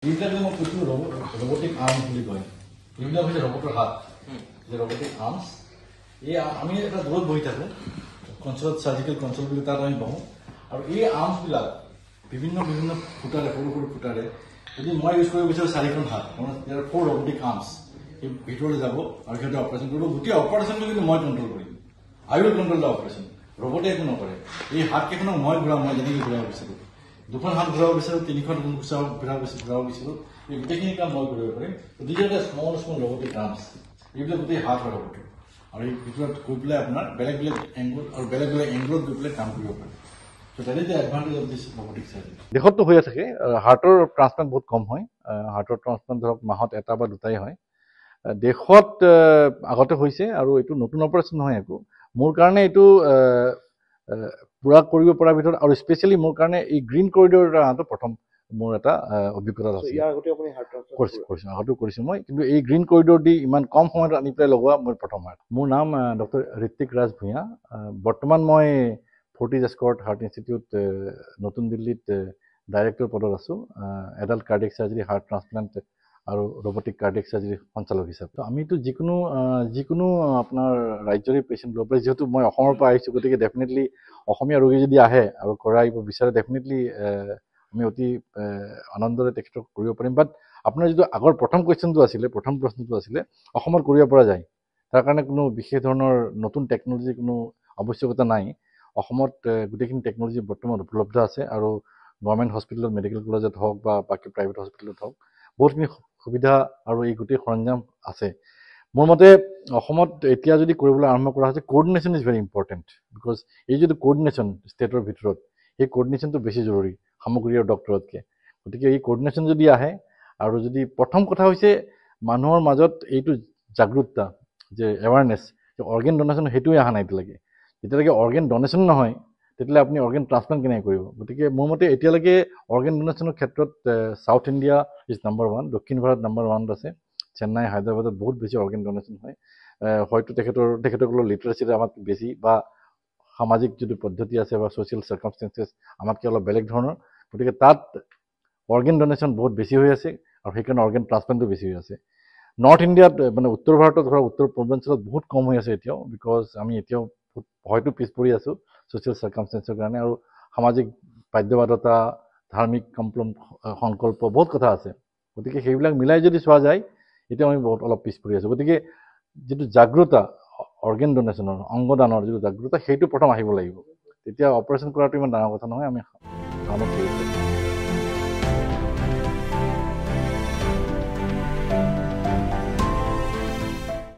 এইবিলাক মই কৈছোঁ ৰবটিক আৰ্ম বুলি কয়। এইবিলাক হৈছে ৰবটৰ হাত, যে ৰবটিক আৰ্মছ। এই আমি এটা দূৰত বহি থাকোঁ, কনচলত চাৰ্জিকেল কনচল বুলি তাত আমি বহোঁ, আৰু এই আৰ্মছবিলাক বিভিন্ন বিভিন্ন ফুটাৰে, সৰু সৰু ফুটাৰে যদি মই ইউজ কৰিব বিচাৰোঁ 4খন হাত, ইয়াৰ 4 ৰবটিক আৰ্মছ এই ভিতৰলৈ যাব আৰু সিহঁতে অপাৰেশ্যন কৰিব। গোটেই অপাৰেশ্যনটো কিন্তু মই কণ্ট্ৰল কৰিম। আই উইল কণ্ট্ৰল দ্য অপাৰেশ্যন। ৰবটে একো নকৰে। এই হাতকেইখনক মই ঘূৰাম, মই যেনেকৈ ঘূৰাব বিচাৰোঁ। 2খন হাত ঘূৰাব বিচাৰোঁ, 3খন ঘূৰাব বিচাৰোঁ, এই গোটেইখিনি কাম মই কৰিব পাৰিম। গতিকে স্মল ৰবটিক আৰ্মছ, এইবিলাক গোটেই হাত হয় ৰবটৰ। আৰু এই ভিতৰত গৈ পেলাই আপোনাৰ বেলেগ বেলেগ এংগল আৰু বেলেগ বেলেগ এংগলত গৈ পেলাই কাম কৰিব পাৰে। দেশততো হৈয়ে থাকে। হাৰ্টৰ ট্ৰান্সপ্লাণ্ট বহুত কম হয়। হাৰ্টৰ ট্ৰান্সপ্লাণ্ট ধৰক মাহত 1 বা 2টাই হয়। দেশত আগতে হৈছে, আৰু এইটো নতুন অপাৰেশ্যন নহয় একো। মোৰ কাৰণে এইটো পূৰা কৰিব পৰাৰ ভিতৰত, আৰু স্পেচিয়েলি মোৰ কাৰণে এই গ্ৰীণ কৰিডৰ অহাটো প্ৰথম মোৰ এটা অভিজ্ঞতা আছে। কৰিছোঁ, আগতেও কৰিছোঁ মই, কিন্তু এই গ্ৰীণ কৰিডৰ দি ইমান কম সময়ত আনি পেলাই লগোৱা মোৰ প্ৰথম হাৰ্ট। মোৰ নাম ডক্টৰ ঋত্বিক ৰাজ ভূঞা। বৰ্তমান মই ফৰ্টিজ এস্কৰ্ট হাৰ্ট ইনষ্টিটিউট নতুন দিল্লীত ডাইৰেক্টৰ পদত আছোঁ। Adult cardiac surgery, heart transplant আৰু ৰবটিক কাৰ্ডিয়েক চাৰ্জাৰী সঞ্চালক হিচাপে। আমিতো যিকোনো আপোনাৰ ৰাজ্যৰে পেচেণ্ট ল'ব পাৰে। যিহেতু মই অসমৰ পৰা আহিছোঁ, গতিকে ডেফিনেটলি অসমীয়া ৰোগী যদি আহে আৰু কৰাইব বিচাৰে, ডেফিনেটলি আমি অতি আনন্দৰে তেখেতক কৰিব পাৰিম। বাট আপোনাৰ যিটো আগৰ প্ৰথম প্ৰশ্নটো আছিলে অসমত কৰিব পৰা যায়, তাৰ কাৰণে কোনো বিশেষ ধৰণৰ নতুন টেকন'লজিৰ কোনো আৱশ্যকতা নাই। অসমত গোটেইখিনি টেকন'লজি বৰ্তমান উপলব্ধ আছে, আৰু গভৰ্ণমেণ্ট হস্পিটেলত, মেডিকেল কলেজত হওক বা বাকী প্ৰাইভেট হস্পিটেলত হওক, বহুতখিনি সুবিধা আৰু এই গোটেই সৰঞ্জাম আছে। মোৰ মতে অসমত এতিয়া যদি কৰিবলৈ আৰম্ভ কৰা হৈছে, coordination is very important. Because এই যিটো কোঅৰ্ডিনেশ্যন ষ্টেটৰ ভিতৰত, সেই কোঅৰ্ডিনেশ্যনটো বেছি জৰুৰী সামগ্ৰী আৰু ডক্টৰতকৈ। গতিকে এই কোঅৰ্ডিনেশ্যন যদি আহে, আৰু যদি প্ৰথম কথা হৈছে মানুহৰ মাজত এইটো জাগৃততা, যে এৱাৰনেছ, যে অৰ্গেন ডনেশ্যন, সেইটোৱে অহা নাই এতিয়ালৈকে। যেতিয়ালৈকে অৰ্গেন ডনেশ্যন নহয়, তেতিয়াহ'লে আপুনি অৰ্গেন ট্ৰান্সপ্লাণ্ট কেনেকৈ কৰিব? গতিকে মোৰ মতে এতিয়ালৈকে অৰ্গেন ডনেশ্যনৰ ক্ষেত্ৰত ছাউথ ইণ্ডিয়া ইজ নাম্বাৰ 1, দক্ষিণ ভাৰত নাম্বাৰ 1 আছে। চেন্নাই, হায়দৰাবাদত বহুত বেছি অৰ্গেন ডনেশ্যন হয়। হয়তো তেখেতসকলৰ লিটাৰেচিটো আমাতকৈ বেছি, বা সামাজিক যিটো পদ্ধতি আছে বা ছ'চিয়েল চাৰ্কামষ্টেঞ্চেছ আমাতকৈ অলপ বেলেগ ধৰণৰ। গতিকে তাত অৰ্গেন ডনেশ্যন বহুত বেছি হৈ আছে, আৰু সেইকাৰণে অৰ্গেন ট্ৰান্সপ্লাণ্টো বেছি হৈ আছে। নৰ্থ ইণ্ডিয়াত মানে উত্তৰ ভাৰতত ধৰক উত্তৰ পূৰ্বাঞ্চলত বহুত কম হৈ আছে এতিয়াও, বিকজ আমি এতিয়াও হয়তো পিছ পৰি আছোঁ ছ'চিয়েল চাৰ্কামষ্টেঞ্চৰ কাৰণে, আৰু সামাজিক বাধ্যবাধকতা, ধাৰ্মিক সংকল্প, বহুত কথা আছে। গতিকে সেইবিলাক মিলাই যদি চোৱা যায়, এতিয়া আমি অলপ পিছ পৰি আছোঁ। গতিকে যিটো জাগ্ৰতা অৰ্গেন ডনেশ্যনৰ, অংগদানৰ যিটো জাগ্ৰতা, সেইটো প্ৰথম আহিব লাগিব। তেতিয়া অপাৰেশ্যন কৰাটো ইমান ডাঙৰ কথা নহয়। আমি কামত কৰিছোঁ।